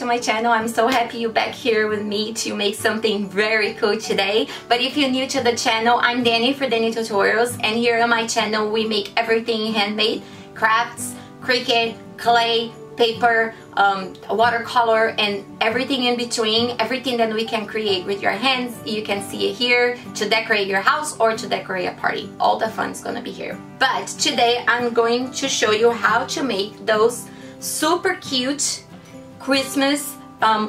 my channel. I'm so happy you're back here with me to make something very cool today. But if you're new to the channel, I'm Dani for Dani Tutorials, and here on my channel we make everything handmade: crafts, Cricut, clay, paper, watercolor, and everything in between, everything that we can create with your hands. You can see it here to decorate your house or to decorate a party. All the fun's gonna be here. But today I'm going to show you how to make those super cute Christmas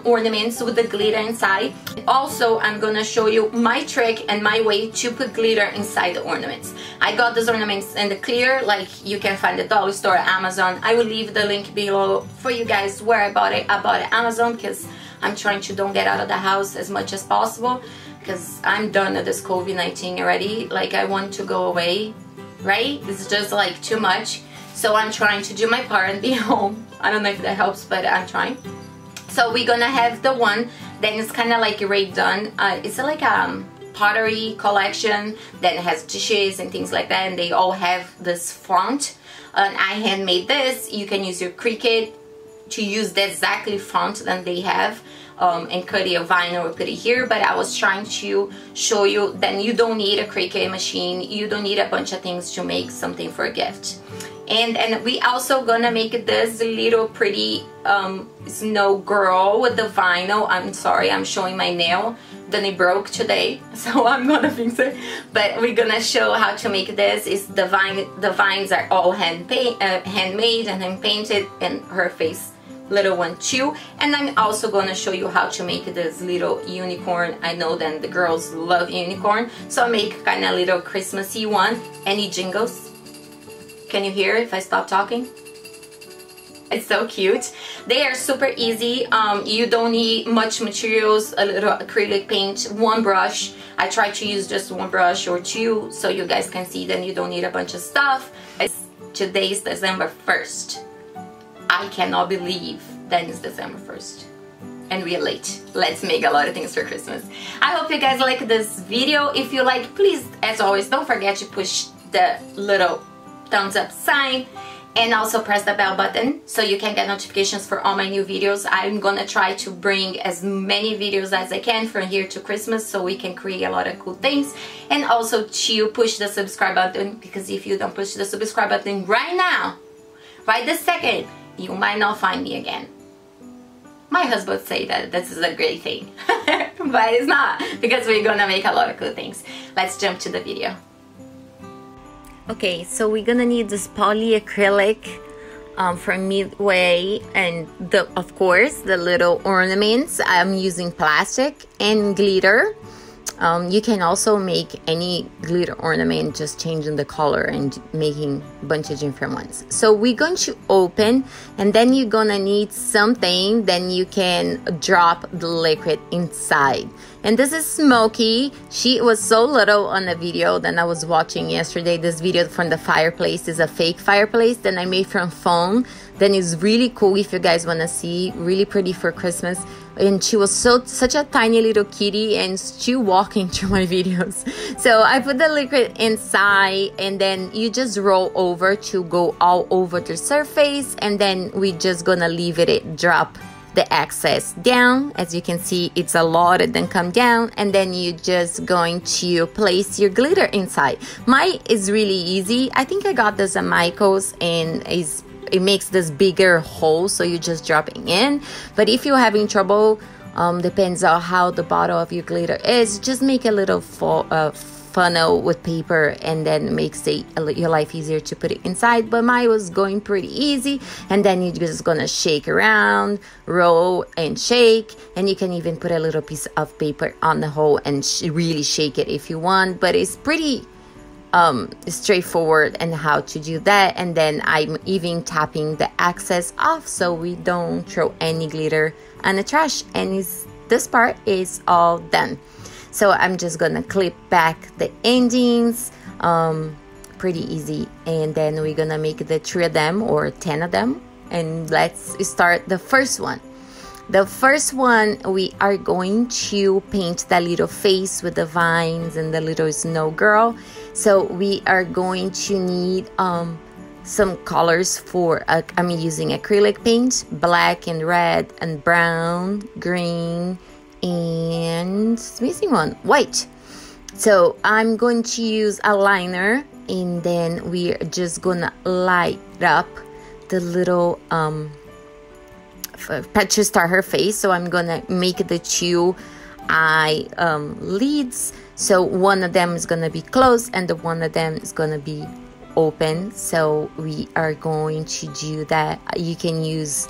ornaments with the glitter inside. Also, I'm gonna show you my trick and my way to put glitter inside the ornaments. I got these ornaments in the clear, like you can find the dollar store, Amazon. I will leave the link below for you guys where I bought it. I bought it Amazon because I'm trying to don't get out of the house as much as possible, because I'm done with this COVID-19 already. Like, I want to go away, right? It's just like too much. So I'm trying to do my part and be home. I don't know if that helps, but I'm trying. So we're gonna have the one that is kind of like already done. It's like a pottery collection that has dishes and things like that, and they all have this font. And I handmade this. You can use your Cricut to use the exactly font that they have, and cut it a vinyl or put it here. But I was trying to show you that you don't need a Cricut machine. You don't need a bunch of things to make something for a gift. And we also gonna make this little pretty snow girl with the vinyl. I'm sorry, I'm showing my nail. Then it broke today, so I'm gonna fix it. But we're gonna show how to make this. Is the vines are all handmade and hand painted, and her face little one too. And I'm also gonna show you how to make this little unicorn. I know that the girls love unicorn, so I make kind of little Christmassy one. Any jingles? Can you hear if I stop talking? It's so cute. They are super easy. You don't need much materials, a little acrylic paint, one brush. I try to use just one brush or two so you guys can see that you don't need a bunch of stuff. Today's December 1st. I cannot believe that it's December 1st. And we're late. Let's make a lot of things for Christmas. I hope you guys like this video. If you like, please, as always, don't forget to push the little thumbs up sign, and also press the bell button so you can get notifications for all my new videos. I'm gonna try to bring as many videos as I can from here to Christmas so we can create a lot of cool things. And also to push the subscribe button, because if you don't push the subscribe button right now, right this second, you might not find me again. My husband say that this is a great thing, but it's not, because we're gonna make a lot of cool things. Let's jump to the video. Okay, so we're gonna need this polyacrylic from Midway, and of course the little ornaments. I'm using plastic and glitter. You can also make any glitter ornament, just changing the color and making a bunch of different ones. So we're going to open, and then you're gonna need something, then you can drop the liquid inside. And this is Smokey. She was so little on the video that I was watching yesterday. This video from the fireplace is a fake fireplace that I made from foam. Then it's really cool if you guys want to see. Really pretty for Christmas. And she was such a tiny little kitty, and still walking through my videos. So I put the liquid inside, and then you just roll over to go all over the surface, and then we just gonna leave it drop the excess down. As you can see, it's a lot, and then come down, and then you just going to place your glitter inside. Mine is really easy. I think I got this at Michael's, and it makes this bigger hole, so you just drop it in. But if you're having trouble, depends on how the bottle of your glitter is, just make a little funnel with paper, and then makes your life easier to put it inside. But mine was going pretty easy, and then you're just gonna shake around, roll and shake, and you can even put a little piece of paper on the hole and really shake it if you want. But it's pretty straightforward and how to do that. And then I'm even tapping the excess off so we don't throw any glitter on the trash, and this part is all done. So I'm just gonna clip back the endings, pretty easy. And then we're gonna make the 3 of them or 10 of them, and let's start the first one. The first one, we are going to paint that little face with the vines and the little snow girl. So we are going to need some colors for, I'm using acrylic paint, black and red and brown, green, and missing one, white. So I'm going to use a liner, and then we're just gonna light up the little to start her face. So I'm gonna make the two eye lids. So one of them is gonna be closed and the one of them is gonna be open. So we are going to do that. You can use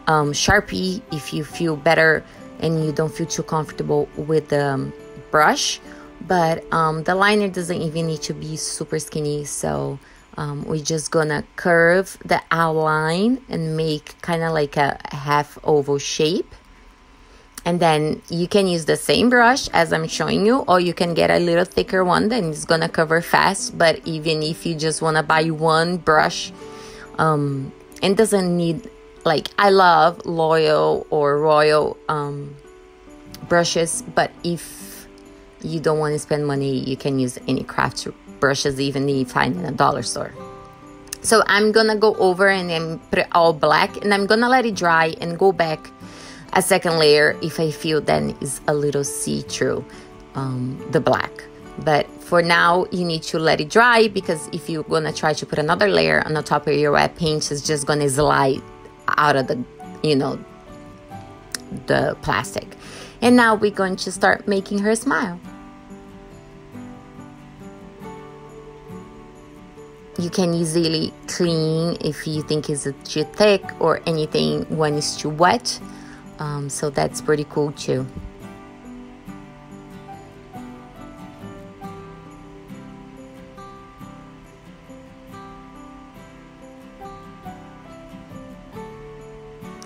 Sharpie if you feel better and you don't feel too comfortable with the brush, but the liner doesn't even need to be super skinny. So we're just gonna curve the outline and make kind of like a half oval shape. And then you can use the same brush as I'm showing you, or you can get a little thicker one, then it's gonna cover fast. But even if you just wanna buy one brush, and doesn't need, like, I love Loyal or Royal brushes, but if you don't want to spend money, you can use any craft brushes, even if you find in a dollar store. So I'm gonna go over and then put it all black, and I'm gonna let it dry and go back a second layer if I feel then is a little see-through, the black. But for now, you need to let it dry, because if you're gonna try to put another layer on the top of your wet paint, it's just gonna slide out of the, you know, the plastic. And now we're going to start making her smile. You can easily clean if you think it's too thick or anything when it's too wet. So that's pretty cool too.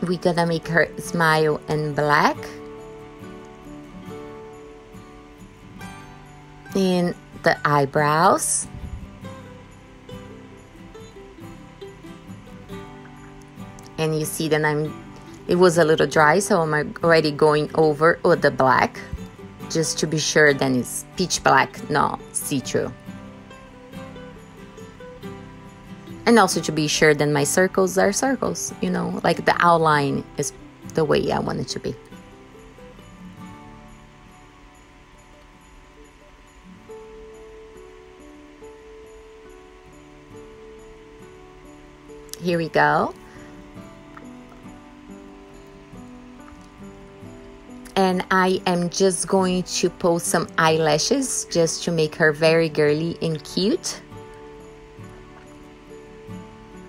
We're gonna make her smile in black. And the eyebrows. And you see that it was a little dry, so I'm already going over with the black, just to be sure that it's pitch black, not see-through. And also to be sure that my circles are circles, you know, like the outline is the way I want it to be. Here we go. And I am just going to pull some eyelashes just to make her very girly and cute.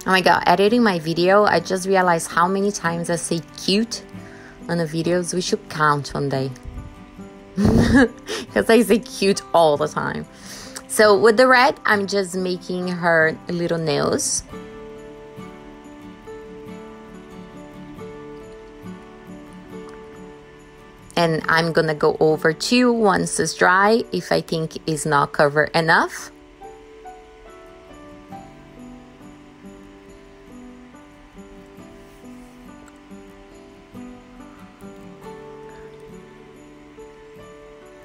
Oh my god, editing my video, I just realized how many times I say cute on the videos. We should count one day. Because I say cute all the time. So with the red, I'm just making her little nails. And I'm gonna go over two once it's dry, if I think it's not covered enough.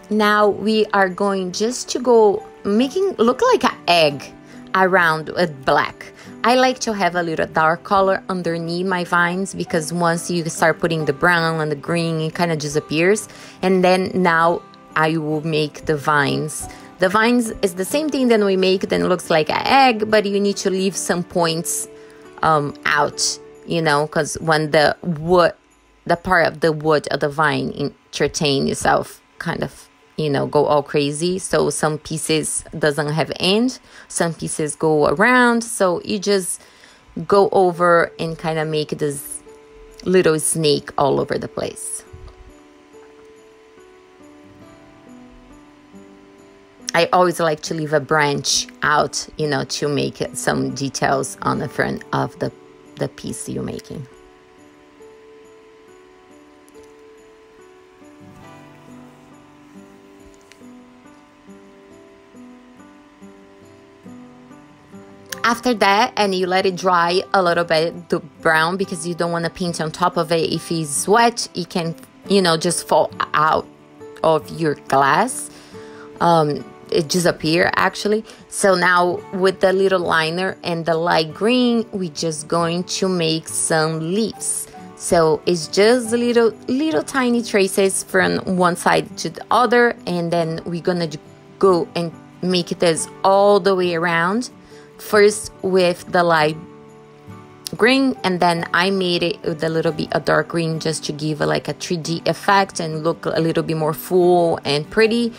Now we are going just to go making look like an egg around with black. I like to have a little dark color underneath my vines, because once you start putting the brown and the green, it kind of disappears. And then now I will make the vines. The vines is the same thing that we make, then it looks like an egg, but you need to leave some points out, you know, because when the part of the wood of the vine entertain yourself, kind of, you know, go all crazy. So some pieces doesn't have end, some pieces go around, so you just go over and kind of make this little snake all over the place. I always like to leave a branch out, you know, to make some details on the front of the piece you're making. After that, and you let it dry a little bit, the brown, because you don't want to paint on top of it. If it's wet, it can, you know, just fall out of your glass. it disappear actually. So now with the little liner and the light green, we're just going to make some leaves. So it's just little tiny traces from one side to the other, and then we're gonna go and make this all the way around. First with the light green, and then I made it with a little bit of dark green just to give like a 3D effect and look a little bit more full and pretty.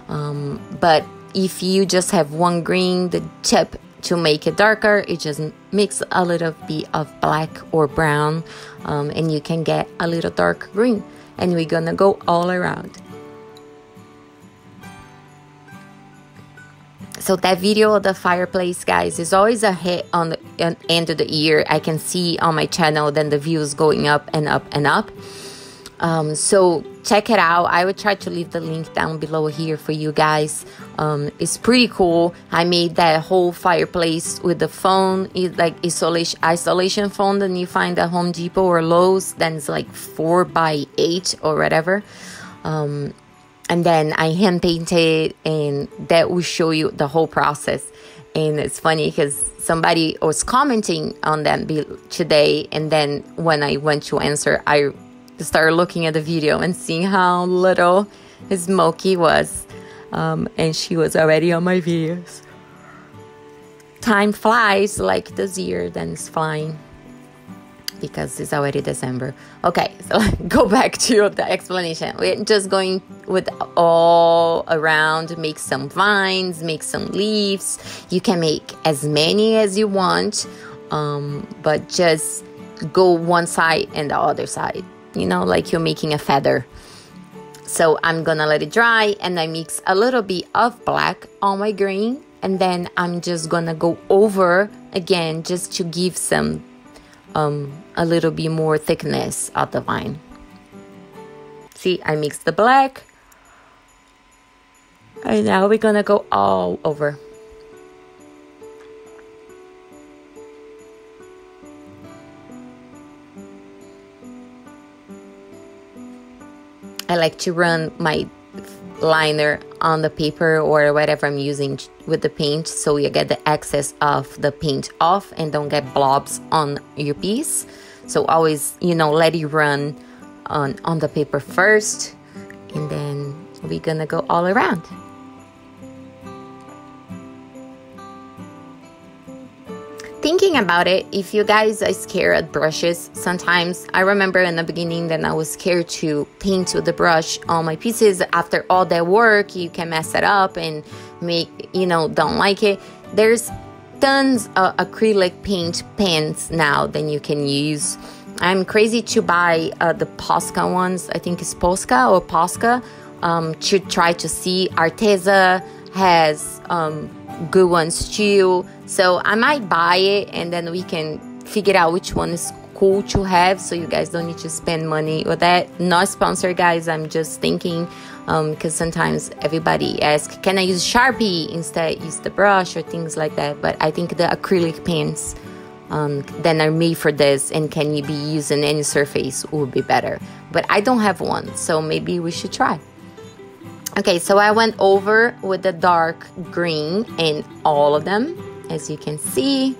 But if you just have one green, the tip to make it darker, it just mix a little bit of black or brown, and you can get a little dark green. And we're gonna go all around. So that video of the fireplace, guys, is always a hit on the end of the year. I can see on my channel then the views going up and up and up. So check it out. I would try to leave the link down below here for you guys. It's pretty cool. I made that whole fireplace with the phone. It's like isolation phone that you find at Home Depot or Lowe's. Then it's like 4x8 or whatever. And then I hand painted, and that will show you the whole process. And it's funny because somebody was commenting on that today, and then when I went to answer, I started looking at the video and seeing how little Smokey was, and she was already on my videos. Time flies like this year, then it's flying because it's already December. Okay, so go back to the explanation. We're just going with all around, make some vines, make some leaves. You can make as many as you want, but just go one side and the other side, you know, like you're making a feather. So I'm gonna let it dry, and I mix a little bit of black on my green, and then I'm just gonna go over again just to give some a little bit more thickness of the vine. See, I mixed the black, and now we're gonna go all over. I like to run my liner on the paper or whatever I'm using with the paint, so you get the excess of the paint off and don't get blobs on your piece. So always, you know, let it run on the paper first, and then we're gonna go all around. Thinking about it, if you guys are scared at brushes, sometimes I remember in the beginning that I was scared to paint with the brush on my pieces. After all that work, you can mess it up and make, you know, don't like it. There's tons of acrylic paint pens now that you can use. I'm crazy to buy the Posca ones. I think it's Posca or Posca, to try to see. Arteza has good ones too. So I might buy it, and then we can figure out which one is cool to have, so you guys don't need to spend money with that. Not sponsored, guys. I'm just thinking, because sometimes everybody asks, can I use Sharpie instead use the brush or things like that? But I think the acrylic pens then are made for this and can be used in any surface would be better. But I don't have one, so maybe we should try. Okay, so I went over with the dark green in all of them, as you can see.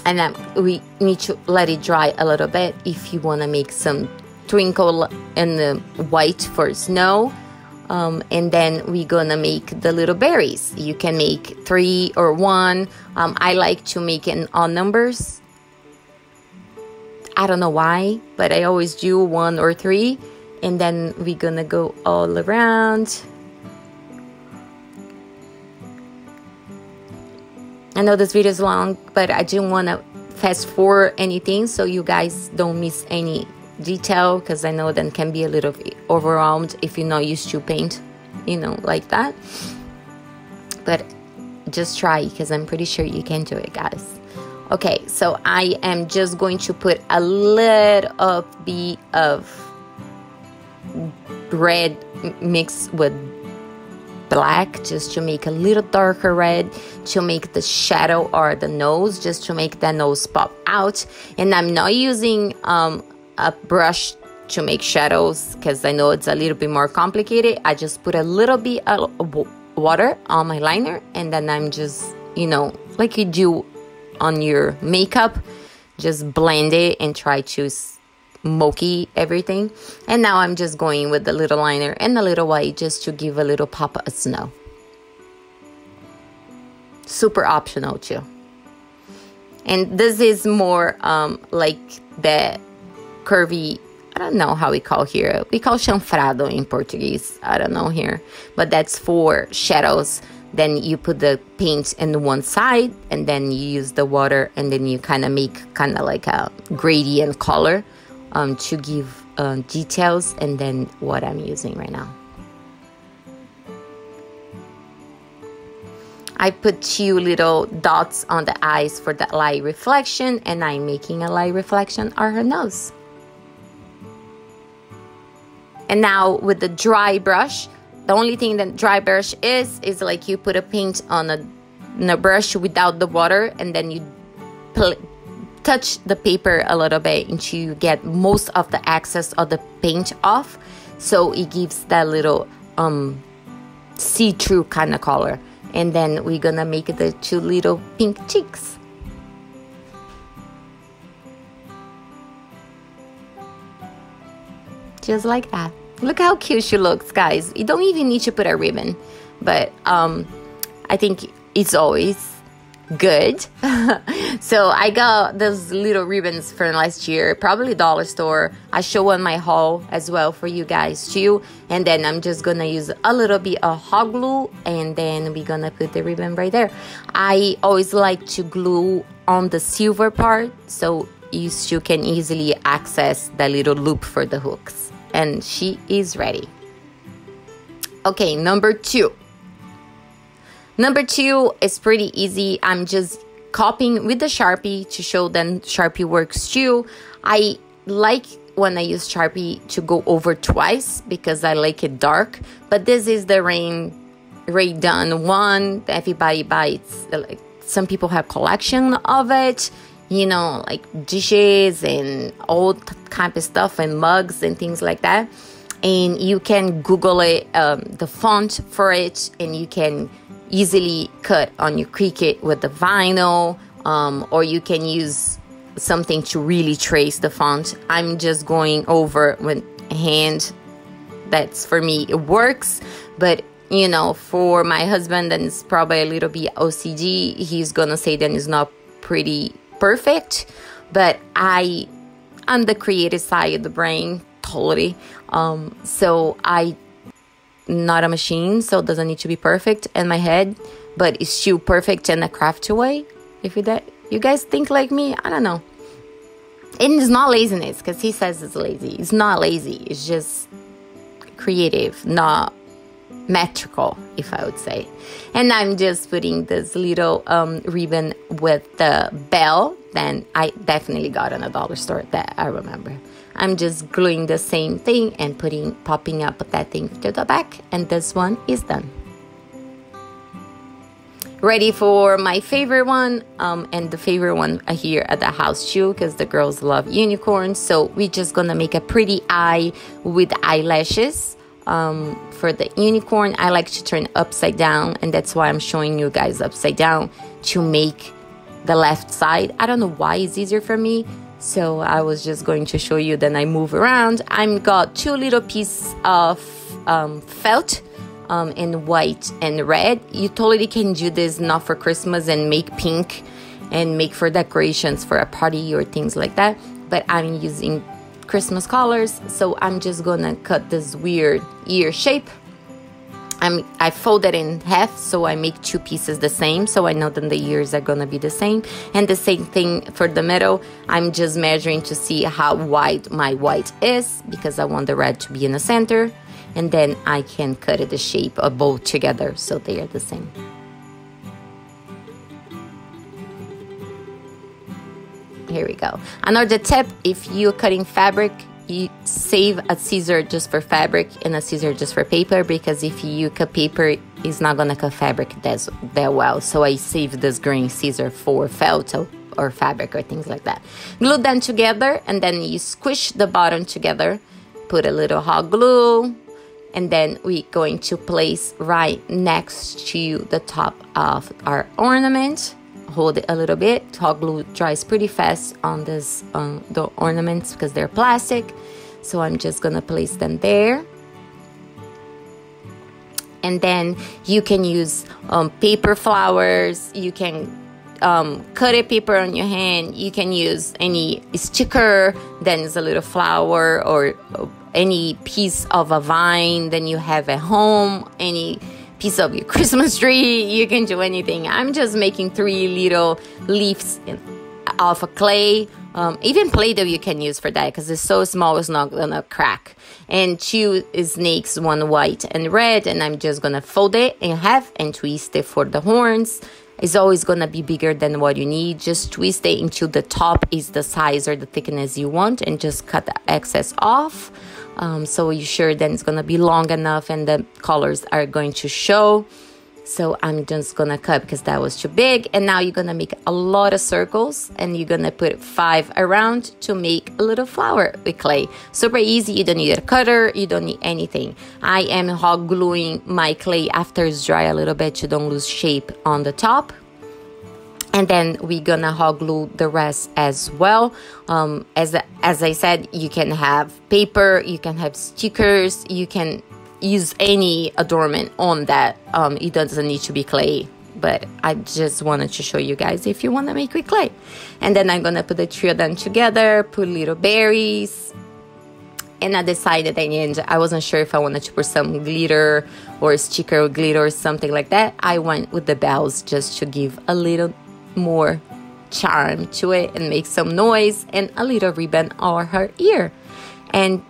And then we need to let it dry a little bit if you want to make some twinkle in the white for snow. And then we're gonna make the little berries. You can make 3 or 1. I like to make it in odd numbers. I don't know why, but I always do 1 or 3. And then we're gonna go all around. I know this video is long, but I didn't want to fast forward anything so you guys don't miss any detail, because I know that can be a little overwhelmed if you're not used to paint, you know, like that. But just try, because I'm pretty sure you can do it, guys. Okay, so I am just going to put a little bit of red mixed with black, just to make a little darker red, to make the shadow or the nose, just to make that nose pop out. And I'm not using a brush to make shadows, because I know it's a little bit more complicated, I just put a little bit of water on my liner, and then I'm just, you know, like you do on your makeup, just blend it and try to smoky everything. And now I'm just going with the little liner and a little white just to give a little pop of snow. Super optional too. And this is more like the curvy, I don't know how we call here. We call chanfrado in Portuguese. I don't know here. But that's for shadows. Then you put the paint in one side, and then you use the water, and then you kind of make kind of like a gradient color to give details. And then what I'm using right now. I put 2 little dots on the eyes for the light reflection, and I'm making a light reflection on her nose. And now with the dry brush, the only thing that dry brush is like you put a paint on a brush without the water, and then you touch the paper a little bit until you get most of the excess of the paint off. So it gives that little see-through kind of color. And then we're gonna make the 2 little pink cheeks. Just like that. Look how cute she looks, guys. You don't even need to put a ribbon, but I think it's always good. So I got those little ribbons from last year, probably dollar store. I show on my haul as well for you guys too. And then I'm just gonna use a little bit of hot glue, and then we're gonna put the ribbon right there. I always like to glue on the silver part so you still can easily access the little loop for the hooks. And she is ready. Okay, number 2. Number 2 is pretty easy. I'm just copying with the Sharpie to show them Sharpie works too. I like when I use Sharpie to go over twice because I like it dark. But this is the Rain Done one. Everybody buys. Like, some people have collection of it. You know, like dishes and all kind of stuff and mugs and things like that. And you can Google it, the font for it, and you can easily cut on your Cricut with the vinyl, or you can use something to really trace the font. I'm just going over with hand. That's, for me, it works. But, you know, for my husband, and it's probably a little bit OCD, he's gonna say that it's not pretty perfect. But I'm the creative side of the brain, totally. So I not a machine, so it doesn't need to be perfect in my head, but it's still perfect in a crafty way. If you guys think like me, I don't know. And it's not laziness, because he says it's lazy. It's not lazy. It's just creative, not metrical, if I would say. And I'm just putting this little ribbon with the bell. Then I definitely got in a dollar store that I remember. I'm just gluing the same thing and popping up that thing to the back, and this one is done. Ready for my favorite one, and the favorite one here at the house too, because the girls love unicorns. So we're just gonna make a pretty eye with eyelashes. For the unicorn, I like to turn upside down, and that's why I'm showing you guys upside down to make the left side. I don't know why it's easier for me. So I was just going to show you. Then I move around. I've got 2 little pieces of felt in white and red. You totally can do this not for Christmas and make pink and make for decorations for a party or things like that. But I'm using Christmas colors. So I'm just gonna cut this weird ear shape. I fold it in half, so I make 2 pieces the same, so I know that the ears are gonna be the same. And the same thing for the middle. I'm just measuring to see how wide my white is, because I want the red to be in the center. And then I can cut it the shape of both together, so they are the same. Here we go. Another tip, if you're cutting fabric, you save a scissor just for fabric and a scissor just for paper, because if you cut paper, it's not gonna cut fabric that well. So I save this green scissor for felt or fabric or things like that. Glue them together, and then you squish the bottom together put a little hot glue, and then we're going to place right next to the top of our ornament. Hold it a little bit. Hot glue dries pretty fast on this the ornaments because they're plastic. So I'm just gonna place them there. And then you can use paper flowers. You can cut a paper on your hand. You can use any sticker, then it's a little flower, or any piece of a vine that you have at home, any piece of your Christmas tree. You can do anything. I'm just making 3 little leaves of a clay. Even Play-Doh you can use for that because it's so small it's not gonna crack. And 2 snakes, 1 white and red, and I'm just gonna fold it in half and twist it for the horns. It's always gonna be bigger than what you need. Just twist it until the top is the size or the thickness you want, and just cut the excess off. So you're sure then it's gonna be long enough and the colors are going to show. So I'm just gonna cut because that was too big. And now you're gonna make a lot of circles, and you're gonna put 5 around to make a little flower with clay. Super easy. You don't need a cutter, you don't need anything. I am hot gluing my clay after it's dry a little bit to don't lose shape on the top. And then we're gonna hot glue the rest as well. As I said, you can have paper, you can have stickers, you can use any adornment on that. It doesn't need to be clay, but I just wanted to show you guys if you want to make with clay. And then I'm gonna put the 3 of them together, put little berries. And I decided at the end, I wasn't sure if I wanted to put some glitter or sticker or glitter or something like that. I went with the bells just to give a little more charm to it and make some noise, and a little ribbon or her ear. And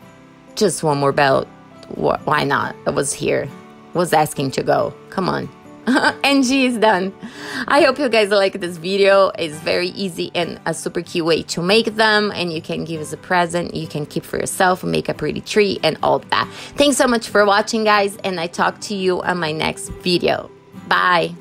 just 1 more bell. Why not? I was here, was asking to go. Come on. And she is done. I hope you guys like this video. It's very easy and a super cute way to make them, and you can give as a present. You can keep for yourself, make a pretty tree and all that. Thanks so much for watching, guys, and I talk to you on my next video. Bye.